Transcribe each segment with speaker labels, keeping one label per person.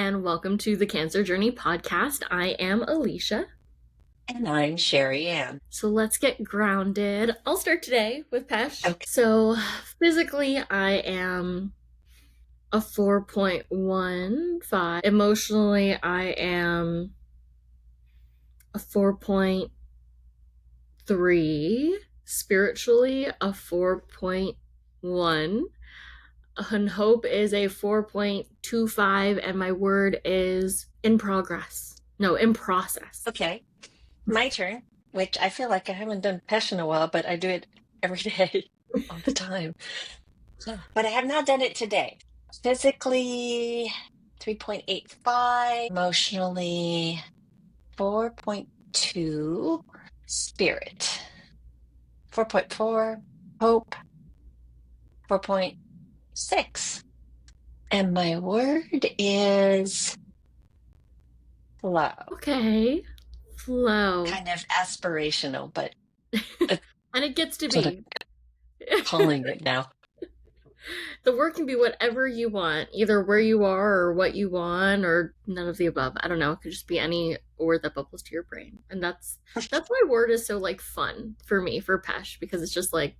Speaker 1: and welcome to the Cancer Journey podcast. I am Alicia.
Speaker 2: And I'm Sherry Ann.
Speaker 1: So let's get grounded. I'll start today with Pesh.
Speaker 2: Okay.
Speaker 1: So physically, I am a 4.15. Emotionally, I am a 4.3. Spiritually, a 4.1. And hope is a 4.25, and my word is in progress. No, in process.
Speaker 2: Okay. My turn, which I feel like I haven't done Pesh in a while, but I do it every day, all the time. But I have not done it today. Physically, 3.85. Emotionally, 4.2. Spirit, 4.4. Hope, 4.6. And my word is flow.
Speaker 1: Okay. Flow.
Speaker 2: Kind of aspirational, but
Speaker 1: And it gets to
Speaker 2: sort
Speaker 1: be.
Speaker 2: of calling it now.
Speaker 1: The word can be whatever you want, either where you are or what you want, or none of the above. I don't know. It could just be any word that bubbles to your brain. And that's why word is so like fun for me, for Pesh, because it's just like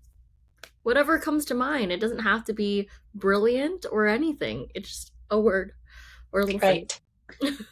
Speaker 1: whatever comes to mind. It doesn't have to be brilliant or anything. It's just a word or a little
Speaker 2: Right.
Speaker 1: phrase.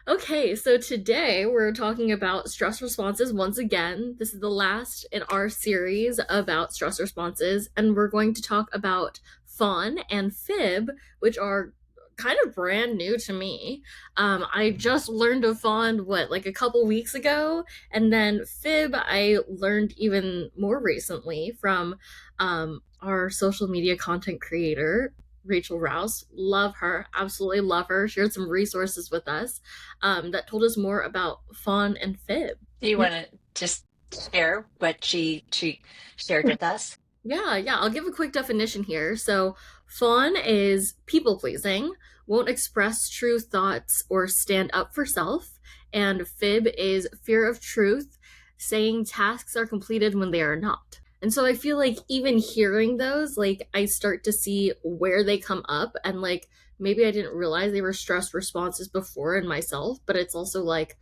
Speaker 1: Okay, so today we're talking about stress responses once again. This is the last in our series about stress responses, and we're going to talk about Fawn and Fib, which are kind of brand new to me. I just learned of Fawn, like a couple weeks ago, and then Fib I learned even more recently from our social media content creator, Rachel Rouse. Love her, absolutely love her. Shared some resources with us that told us more about Fawn and Fib.
Speaker 2: Do you want to just share what she shared with us?
Speaker 1: Yeah, I'll give a quick definition here. So, fawn is people pleasing, won't express true thoughts or stand up for self, and fib is fear of truth, saying tasks are completed when they are not. And so I feel like even hearing those, like I start to see where they come up, and like maybe I didn't realize they were stress responses before in myself, but it's also like,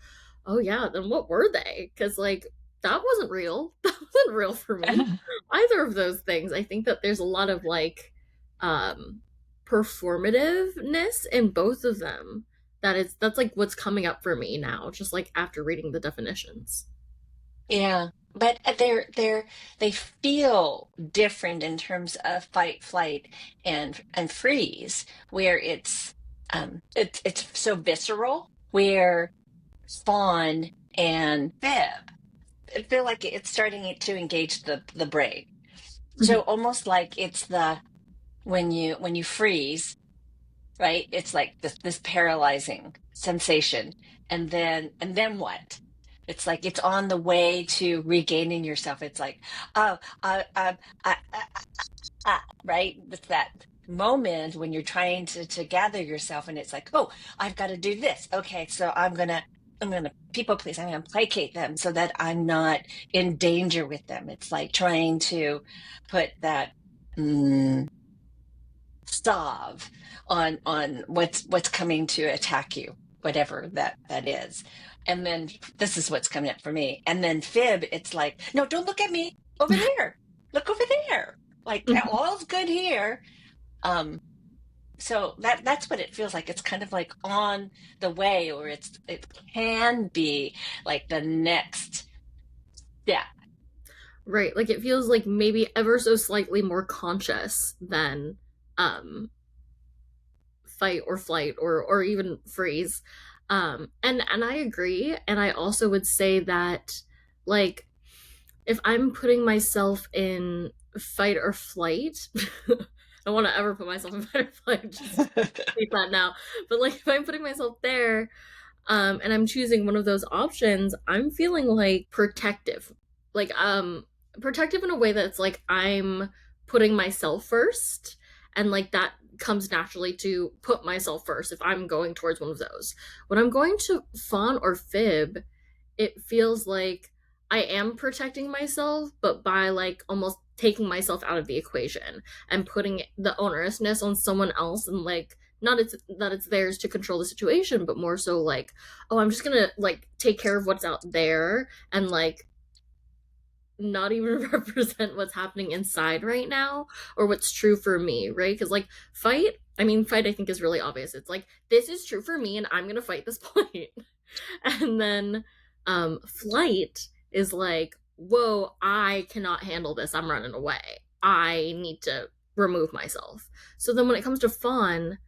Speaker 1: oh yeah, then what were they? Because like that wasn't real. That wasn't real for me, either of those things. I think that there's a lot of like performativeness in both of them. That's like what's coming up for me now, just like after reading the definitions.
Speaker 2: Yeah, but they feel different in terms of fight, flight, and freeze, where it's so visceral, where fawn and fib, I feel like it's starting to engage the brain. So almost like it's the when you freeze, right? It's like this paralyzing sensation, and then what? It's like it's on the way to regaining yourself. It's like, oh, right? It's that moment when you're trying to gather yourself, and it's like, oh, I've got to do this. Okay, so I'm gonna people please. I'm gonna placate them so that I'm not in danger with them. It's like trying to put that. Salve on what's coming to attack you, whatever that is. And then this is what's coming up for me. And then fib, it's like, no, don't look at me, over there, look over there, like all's good here. So that's what it feels like. It's kind of like on the way, or it can be like the next step.
Speaker 1: Right, like it feels like maybe ever so slightly more conscious than um fight or flight or even freeze. And I agree, and I also would say that like if I'm putting myself in fight or flight, I don't want to ever put myself in fight or flight, just keep that now. But like if I'm putting myself there, and I'm choosing one of those options, I'm feeling like protective. Like protective in a way that's like I'm putting myself first, and like that comes naturally to put myself first if I'm going towards one of those. When I'm going to fawn or fib, it feels like I am protecting myself, but by like almost taking myself out of the equation and putting the onerousness on someone else, and like not it's that it's theirs to control the situation, but more so like, oh, I'm just gonna like take care of what's out there and like not even represent what's happening inside right now or what's true for me, right? Because like fight I think is really obvious. It's like this is true for me and I'm gonna fight this point. And then flight is like, whoa, I cannot handle this, I'm running away, I need to remove myself. So then when it comes to fawn,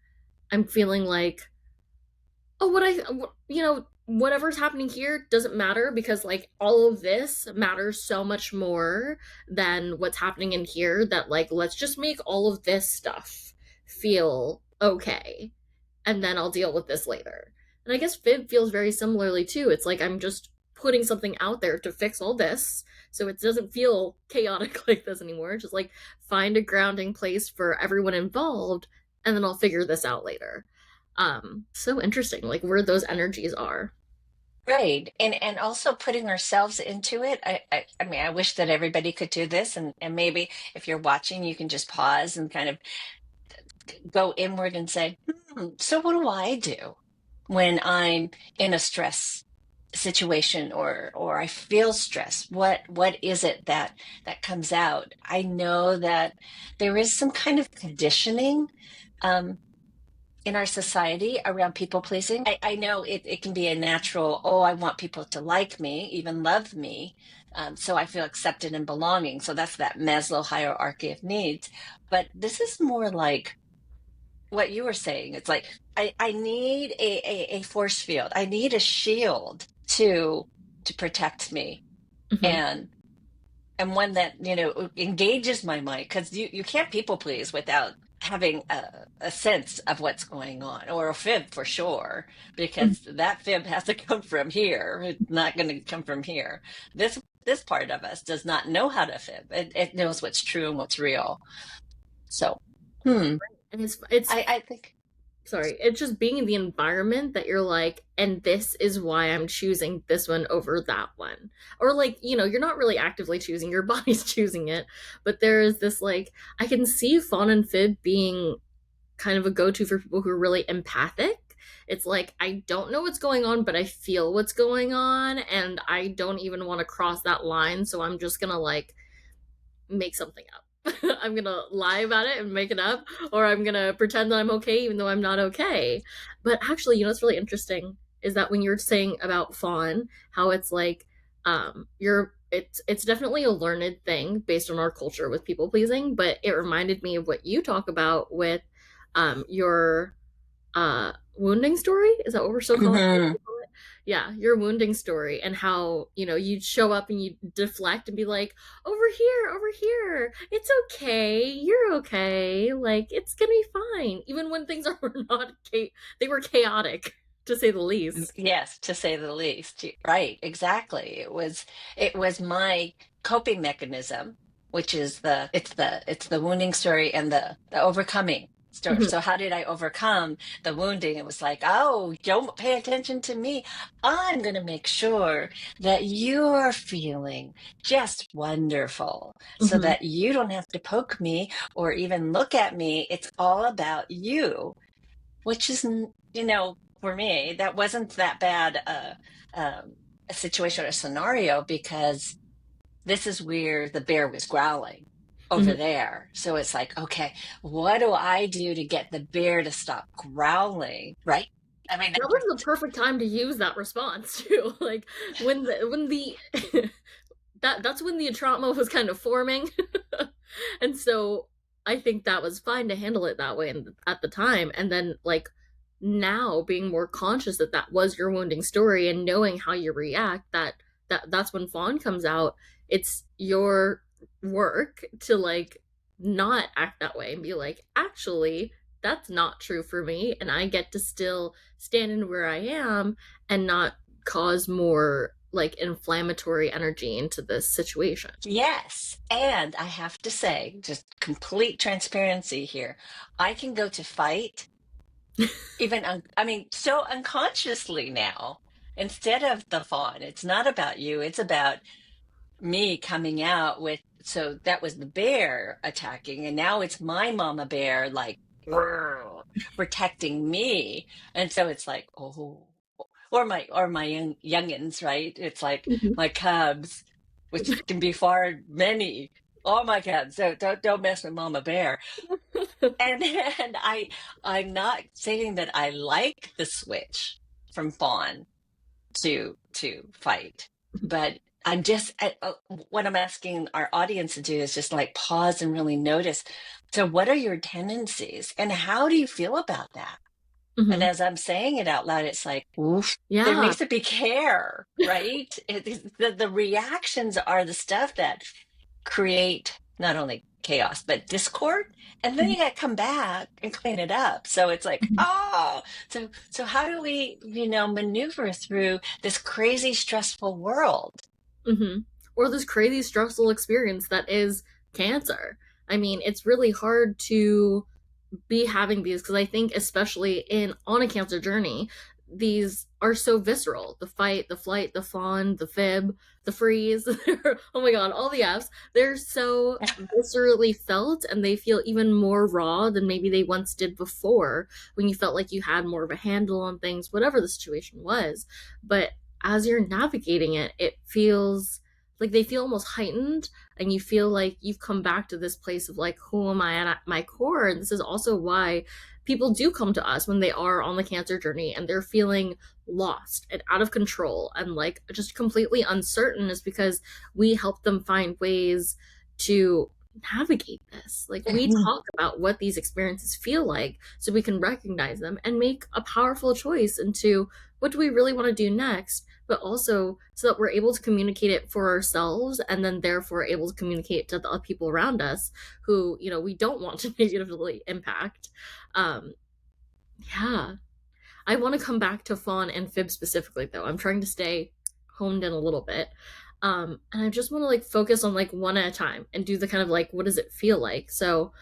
Speaker 1: I'm feeling like, oh, whatever's happening here doesn't matter because like all of this matters so much more than what's happening in here, that like let's just make all of this stuff feel okay and then I'll deal with this later. And I guess Fib feels very similarly too. It's like I'm just putting something out there to fix all this so it doesn't feel chaotic like this anymore. Just like find a grounding place for everyone involved and then I'll figure this out later. So interesting, like where those energies are.
Speaker 2: Right. And also putting ourselves into it. I mean, I wish that everybody could do this, and maybe if you're watching, you can just pause and kind of go inward and say, so what do I do when I'm in a stress situation, or I feel stress? What is it that comes out? I know that there is some kind of conditioning um, in our society around people pleasing. I know it can be a natural, oh, I want people to like me, even love me. So I feel accepted and belonging. So that's that Maslow hierarchy of needs. But this is more like what you were saying. It's like I need a force field. I need a shield to protect me.
Speaker 1: Hmm.
Speaker 2: And one that engages my mind, because you can't people please without having a sense of what's going on, or a fib for sure, because that fib has to come from here. It's not going to come from here. This part of us does not know how to fib. It knows what's true and what's real. So hmm
Speaker 1: And it's
Speaker 2: I think
Speaker 1: sorry, it's just being in the environment that you're like, and this is why I'm choosing this one over that one. Or like, you're not really actively choosing, your body's choosing it, but there is this like, I can see Fawn and Fib being kind of a go-to for people who are really empathic. It's like I don't know what's going on, but I feel what's going on, and I don't even want to cross that line, so I'm just gonna like make something up. I'm gonna lie about it and make it up, or I'm gonna pretend that I'm okay even though I'm not okay. But actually, what's really interesting is that when you're saying about fawn, how it's like, it's definitely a learned thing based on our culture with people pleasing, but it reminded me of what you talk about with your wounding story. Is that what we're still calling it?
Speaker 2: mhm.
Speaker 1: Yeah, your wounding story, and how you'd show up and you deflect and be like, over here, it's okay, you're okay, like it's gonna be fine, even when things are not they were chaotic, to say the least.
Speaker 2: Yes, to say the least. Right, exactly. It was my coping mechanism, which is the wounding story and the overcoming story.
Speaker 1: Mhm.
Speaker 2: So how did I overcome the wounding? It was like, oh, don't pay attention to me. I'm going to make sure that you're feeling just wonderful so
Speaker 1: Mhm.
Speaker 2: that you don't have to poke me or even look at me. It's all about you, which is, for me, that wasn't that bad a situation or a scenario, because this is where the bear was growling over
Speaker 1: Mhm.
Speaker 2: there. So it's like, okay, what do I do to get the bear to stop growling? Right? I mean,
Speaker 1: That was the perfect time to use that response too. Like when the that's when the trauma was kind of forming. And so I think that was fine to handle it that way at the time. And then like now being more conscious that that was your wounding story and knowing how you react, that's when fawn comes out. It's your work to like not act that way and be like, actually, that's not true for me, and I get to still stand in where I am and not cause more like inflammatory energy into this situation.
Speaker 2: yes. And I have to say, just complete transparency here. I can go to fight even I mean, so unconsciously now, instead of the fawn. It's not about you, it's about me coming out with, so that was the bear attacking, and now it's my mama bear, like "Grr," protecting me. And so it's like, oh, or my youngins, right? It's like
Speaker 1: Mhm.
Speaker 2: my cubs, which can be far many. Oh my God. So don't mess with Mama Bear. And and I'm not saying that I like the switch from fawn to fight, but what I'm asking our audience to do is just like pause and really notice. So, what are your tendencies, and how do you feel about that? And
Speaker 1: Mhm.
Speaker 2: as I'm saying it out loud, it's like, oof, there
Speaker 1: Yeah.
Speaker 2: needs to be care, right? The reactions are the stuff that create not only chaos but discord, and then
Speaker 1: Mhm.
Speaker 2: you got to come back and clean it up. So it's like,
Speaker 1: Mhm.
Speaker 2: oh, so how do we, maneuver through this crazy stressful world?
Speaker 1: Mhm. Or this crazy stressful experience that is cancer. I mean, it's really hard to be having these because I think especially in on a cancer journey, these are so visceral. The fight, the flight, the fawn, the fib, the freeze. Oh my god, all the F's. They're so viscerally felt and they feel even more raw than maybe they once did before when you felt like you had more of a handle on things, whatever the situation was. But as you're navigating it, it feels like they feel almost heightened and you feel like you've come back to this place of like, who am I at my core? And this is also why people do come to us when they are on the cancer journey and they're feeling lost and out of control and like just completely uncertain, is because we help them find ways to navigate this. Like we talk about what these experiences feel like so we can recognize them and make a powerful choice into what do we really want to do next, but also so that we're able to communicate it for ourselves and then therefore able to communicate to the other people around us who, we don't want to negatively impact. Um, yeah. I want to come back to Fawn and Fib specifically though. I'm trying to stay honed in a little bit. And I just want to like focus on like one at a time and do the kind of like what does it feel like? So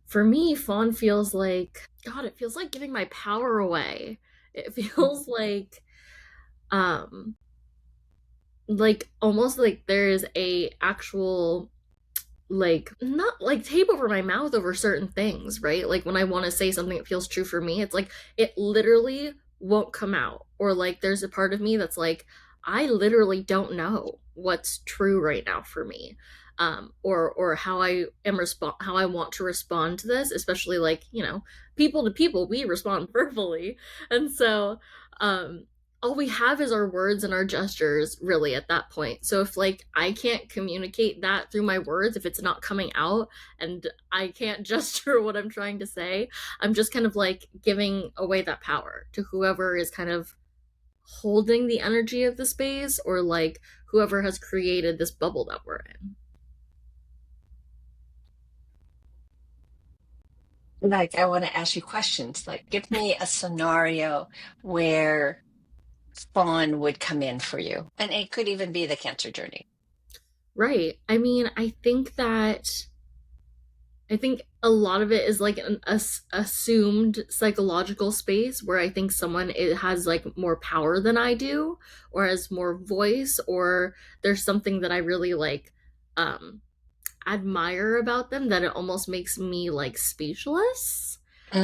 Speaker 1: for me, Fawn feels like God, it feels like giving my power away. It feels um like almost like there's a actual like not like tape over my mouth over certain things, right? Like when I want to say something that feels true for me, it's like it literally won't come out. Or like there's a part of me that's like, I literally don't know what's true right now for me. Or how how I want to respond to this, especially like, people to people, we respond verbally. And so um all we have is our words and our gestures really at that point. So if like I can't communicate that through my words, if it's not coming out and I can't gesture what I'm trying to say, I'm just kind of like giving away that power to whoever is kind of holding the energy of the space or like whoever has created this bubble that we're in.
Speaker 2: Like, I want to ask you questions. Like, give me a scenario where fawn would come in for you, and it could even be the cancer journey.
Speaker 1: Right. I mean, I think a lot of it is like an assumed psychological space where I think someone has like more power than I do, or has more voice, or there's something that I really like um, admire about them that it almost makes me like speechless,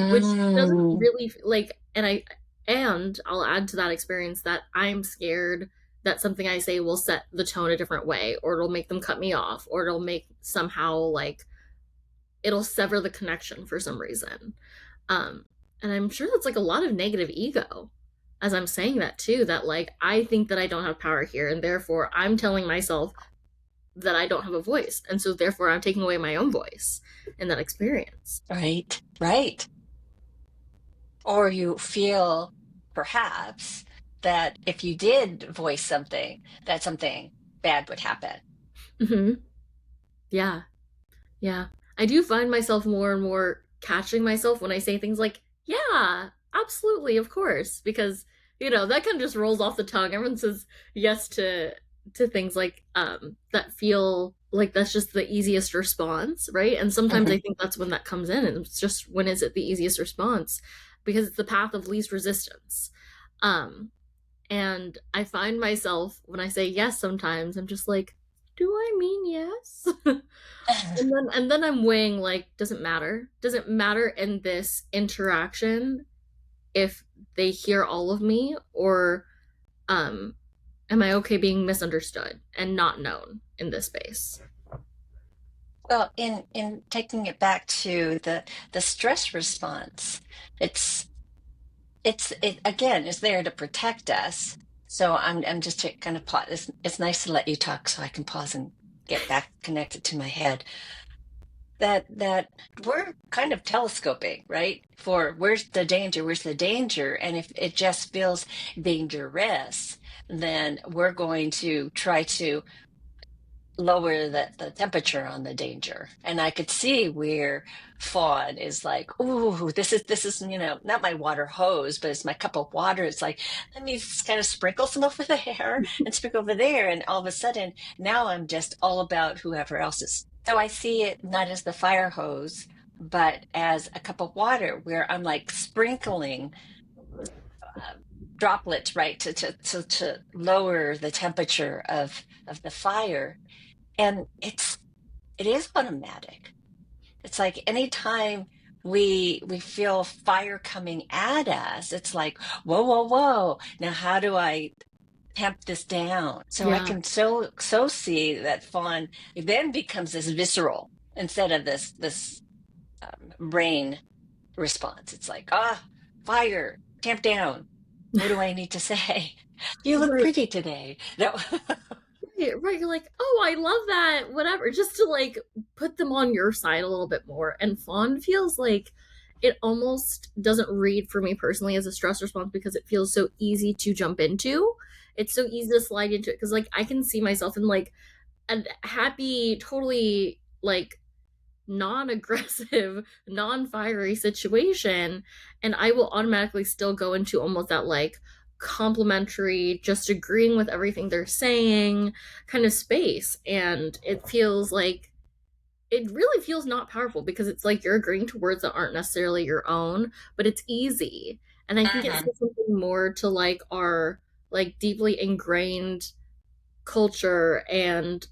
Speaker 1: which doesn't
Speaker 2: Mm,
Speaker 1: really like. And I'll add to that experience that I'm scared that something I say will set the tone a different way, or it'll make them cut me off, or it'll make somehow like it'll sever the connection for some reason. Um, and I'm sure that's like a lot of negative ego as I'm saying that too, that like I think that I don't have power here, and therefore I'm telling myself that I don't have a voice. And so therefore I'm taking away my own voice in that experience.
Speaker 2: right, right. Or you feel perhaps that if you did voice something, that something bad would happen.
Speaker 1: Hmm. Yeah. Yeah. I do find myself more and more catching myself when I say things like, yeah, absolutely, of course, because that kind of just rolls off the tongue. Everyone says yes to things like that feel like that's just the easiest response, right? And sometimes I
Speaker 2: Mhm.
Speaker 1: think that's when that comes in, and it's just when is it the easiest response? Because it's the path of least resistance. Um and I find myself when I say yes sometimes I'm just like, do I mean yes? And then I'm weighing like, does it matter? Does it matter in this interaction if they hear all of me, or um am I okay being misunderstood and not known in this space?
Speaker 2: Well, in taking it back to the stress response, it's it again is there to protect us. So I'm just kind of pause. It's nice to let you talk so I can pause and get back connected to my head. That we're kind of telescoping, right? For where's the danger? And if it just feels dangerous, then we're going to try to lower the temperature on the danger. And I could see where Fawn is like, ooh, this is, not my water hose, but it's my cup of water. It's like, let me just kind of sprinkle some over there and sprinkle over there. And all of a sudden, now I'm just all about whoever else is. So I see it not as the fire hose, but as a cup of water where I'm like sprinkling uh, droplets, right, to lower the temperature of the fire. And it is automatic. It's like anytime we feel fire coming at us, it's like, whoa, whoa, whoa. Now how do I tamp this down? So I
Speaker 1: Yeah.
Speaker 2: can so see that Fawn then becomes this visceral instead of this rain response. It's like, fire, tamp down. What do I need to say? You look
Speaker 1: Right.
Speaker 2: pretty today. No.
Speaker 1: Right. You're like, oh, I love that. Whatever. Just to like put them on your side a little bit more. And Fawn feels like it almost doesn't read for me personally as a stress response because it feels so easy to jump into. It's so easy to slide into it because like I can see myself in like a happy, totally like non-aggressive, non-fiery situation, and I will automatically still go into almost that like complimentary, just agreeing with everything they're saying kind of space. And it feels like it really feels not powerful because it's like you're agreeing to words that aren't necessarily your own, but it's easy. And I think it
Speaker 2: Mhm.
Speaker 1: says something more to like our like deeply ingrained culture and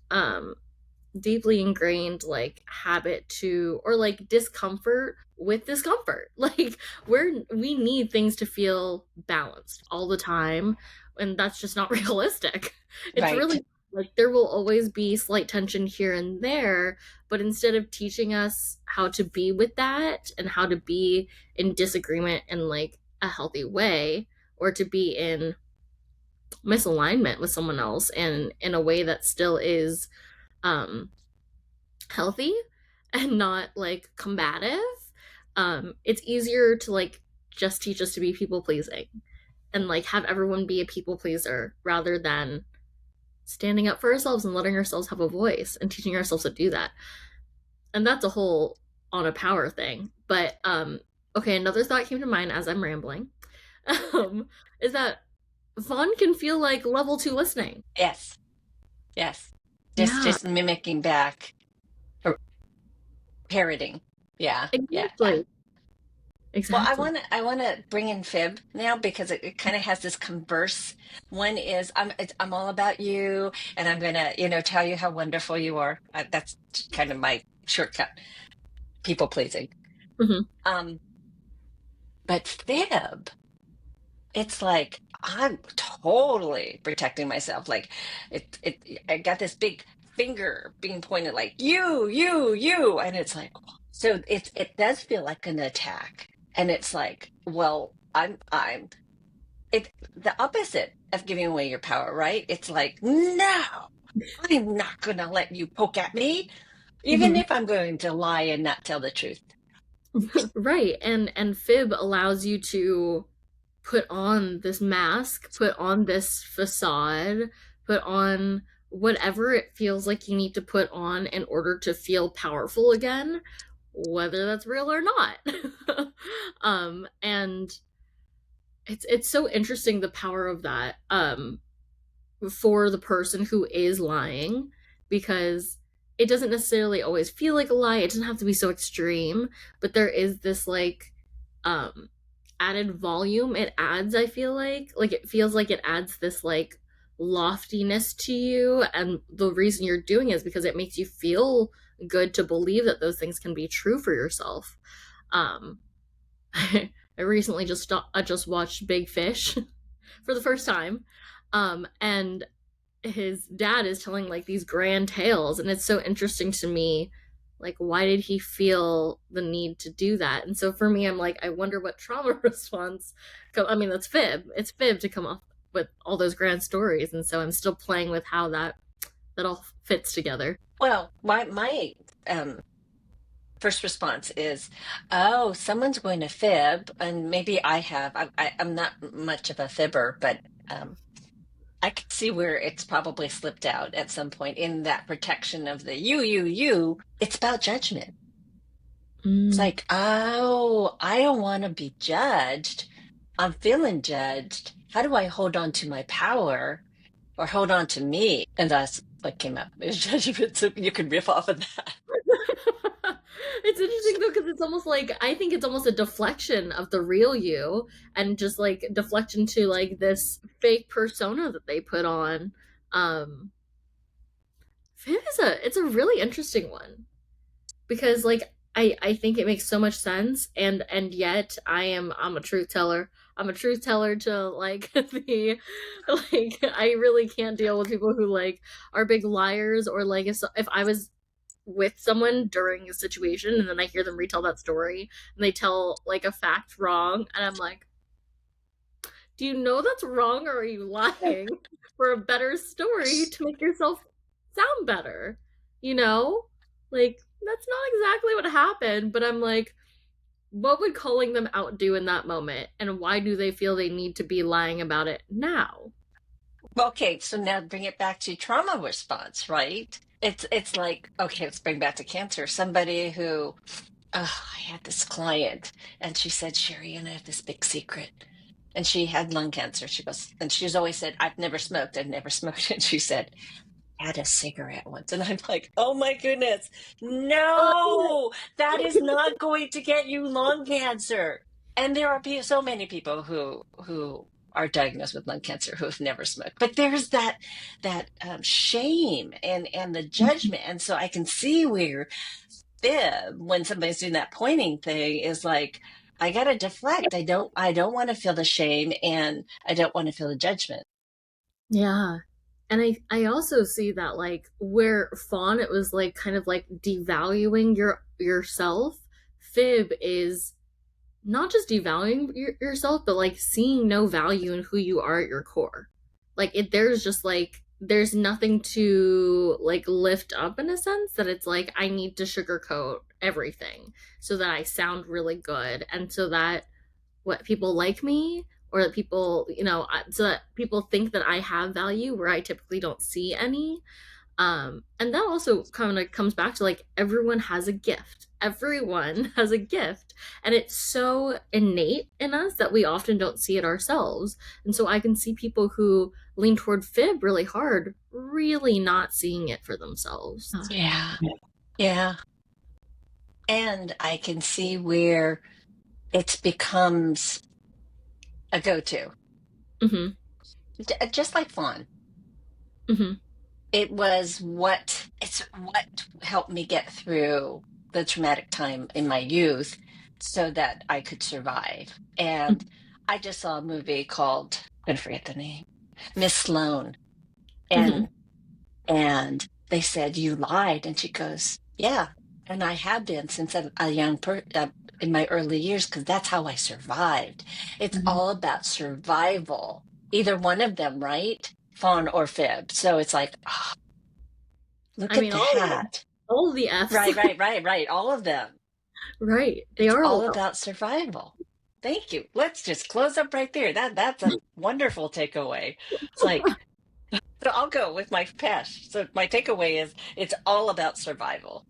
Speaker 1: deeply ingrained like habit to, or like discomfort with discomfort. Like we need things to feel balanced all the time, and that's just not realistic. It's
Speaker 2: Right.
Speaker 1: really like there will always be slight tension here and there, but instead of teaching us how to be with that and how to be in disagreement in like a healthy way, or to be in misalignment with someone else and in a way that still is um healthy and not like combative, it's easier to like just teach us to be people pleasing and like have everyone be a people pleaser rather than standing up for ourselves and letting ourselves have a voice and teaching ourselves to do that. And that's a whole on a power thing. But okay, another thought came to mind as I'm rambling. Is that fun can feel like level 2 listening.
Speaker 2: Yes. Yes.
Speaker 1: Yeah,
Speaker 2: Just mimicking back or parroting. Yeah. Yeah. Yeah.
Speaker 1: exactly.
Speaker 2: Well,
Speaker 1: Exactly.
Speaker 2: I wanna bring in Fib now because it kind of has this converse. One is I'm all about you and I'm gonna, tell you how wonderful you are. That's kind of my shortcut, people pleasing.
Speaker 1: Hmm.
Speaker 2: Um, but Fib, it's like I'm totally protecting myself. Like I got this big finger being pointed like you, and it's like so it does feel like an attack. And it's like, well, I'm it the opposite of giving away your power, right? It's like, no, I'm not gonna let you poke at me, even
Speaker 1: Hmm.
Speaker 2: if I'm going to lie and not tell the truth.
Speaker 1: Right. And fib allows you to put on this mask, put on this facade, put on whatever it feels like you need to put on in order to feel powerful again, whether that's real or not. And it's so interesting the power of that for the person who is lying, because it doesn't necessarily always feel like a lie. It doesn't have to be so extreme, but there is this like um added volume it adds. I feel like it feels like it adds this like loftiness to you, and the reason you're doing it is because it makes you feel good to believe that those things can be true for yourself. um I recently just watched Big Fish for the first time, and his dad is telling like these grand tales, and it's so interesting to me, like why did he feel the need to do that? And so for me, I'm like, I wonder what trauma response I mean, that's Fib, it's Fib to come up with all those grand stories, and so I'm still playing with how that all fits together.
Speaker 2: Well, my first response is, oh, someone's going to fib, and maybe I have. I'm not much of a fibber, but I can see where it's probably slipped out at some point in that protection of the you. It's about judgment. It's
Speaker 1: Mm.
Speaker 2: like, oh, I don't want to be judged. I'm feeling judged. How do I hold on to my power or hold on to me? And that's what came up is judgment. So you could riff off of that.
Speaker 1: It's interesting though, because it's almost like I think it's almost a deflection of the real you, and just like deflection to like this fake persona that they put on. Um, Fib is it's a really interesting one, because like I think it makes so much sense, and yet I'm a truth teller. I'm a truth teller to like the like I really can't deal with people who like are big liars, or like if I was with someone during a situation and then I hear them retell that story and they tell like a fact wrong, and I'm like, do you know that's wrong, or are you lying for a better story to make yourself sound better? You know? Like, that's not exactly what happened, but I'm like, what would calling them out do in that moment? And why do they feel they need to be lying about it now?
Speaker 2: Okay, so now bring it back to trauma response, right? It's like, okay, let's bring back to cancer. Somebody who, I had this client and she said, Sherry, and I have this big secret. And she had lung cancer. She goes, and she's always said, I've never smoked. I've never smoked. And she said, had a cigarette once. And I'm like, oh my goodness,
Speaker 1: Oh,
Speaker 2: no, that is not going to get you lung cancer. And there are so many people who are diagnosed with lung cancer who have never smoked. But there's that shame and the judgment. And so I can see where fib, when somebody's doing that pointing thing, is like, I gotta deflect. I don't want to feel the shame and I don't want to feel the judgment.
Speaker 1: yeah. And I also see that like where fawn, it was like kind of like devaluing yourself. Fib is not just devaluing yourself, but like seeing no value in who you are at your core. Like there's just like there's nothing to like lift up, in a sense that it's like I need to sugarcoat everything so that I sound really good, and so that what people like me, or that people, so that people think that I have value where I typically don't see any. And that also kind of comes back to like everyone has a gift. Everyone has a gift, and it's so innate in us that we often don't see it ourselves. And so I can see people who lean toward fib really hard really not seeing it for themselves.
Speaker 2: Yeah. Yeah. And I can see where it becomes a go-to.
Speaker 1: Mhm.
Speaker 2: Just like Fawn.
Speaker 1: Mhm.
Speaker 2: It's what helped me get through the traumatic time in my youth so that I could survive. And I just saw a movie called, I'm gonna forget the name, Miss Sloane.
Speaker 1: Mhm.
Speaker 2: And and they said, you lied. And she goes, yeah. And I have been since a young in my early years, because that's how I survived. It's
Speaker 1: Mhm.
Speaker 2: all about survival. Either one of them, right? Fawn or fib. So it's like, oh, look
Speaker 1: I
Speaker 2: at
Speaker 1: mean,
Speaker 2: that.
Speaker 1: all of the F's.
Speaker 2: Right. All of them.
Speaker 1: Right. They
Speaker 2: It's
Speaker 1: are all
Speaker 2: all
Speaker 1: about.
Speaker 2: about survival. Thank you. Let's just close up right there. That's a wonderful takeaway. It's like, so I'll go with my Pesh. So my takeaway is it's all about survival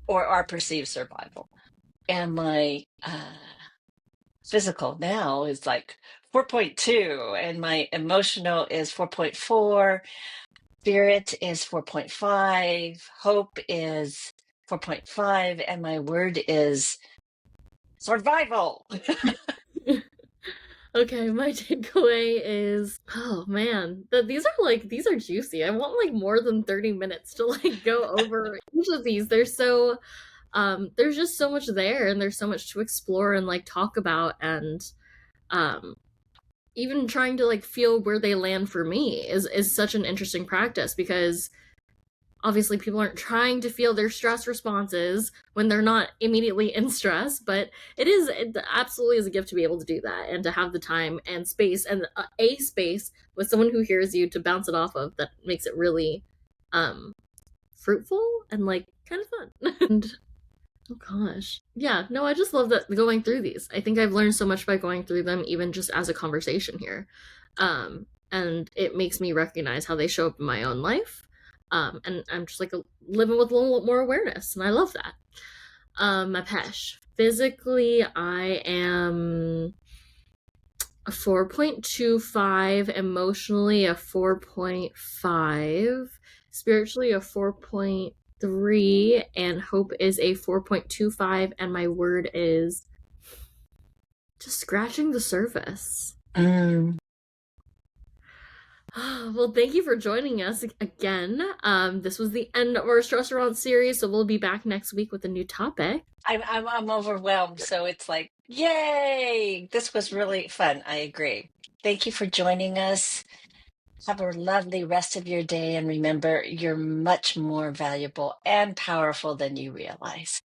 Speaker 2: or our perceived survival. And my physical now is like 4.2, and my emotional is 4.4, spirit is 4.5, hope is 4.5, and my word is survival.
Speaker 1: Okay, my takeaway is, oh man, that these are juicy. I want like more than 30 minutes to like go over each of these. They're so there's just so much there, and there's so much to explore and like talk about, and um even trying to like feel where they land for me is such an interesting practice, because obviously people aren't trying to feel their stress responses when they're not immediately in stress, but it absolutely is a gift to be able to do that, and to have the time and space, and a space with someone who hears you to bounce it off of, that makes it really um fruitful and like kind of fun. And oh gosh. Yeah, no, I just love that going through these. I think I've learned so much by going through them, even just as a conversation here. And it makes me recognize how they show up in my own life. And I'm just like living with a little more awareness, and I love that. My pesh. Physically, I am a 4.25, emotionally a 4.5, spiritually a 4.3, and hope is a 4.25, and my word is just scratching the surface.
Speaker 2: Mm.
Speaker 1: Well, thank you for joining us again. This was the end of our stress around series, so we'll be back next week with a new topic.
Speaker 2: I'm overwhelmed, so it's like, yay! This was really fun. I agree. Thank you for joining us. Have a lovely rest of your day, and remember, you're much more valuable and powerful than you realize.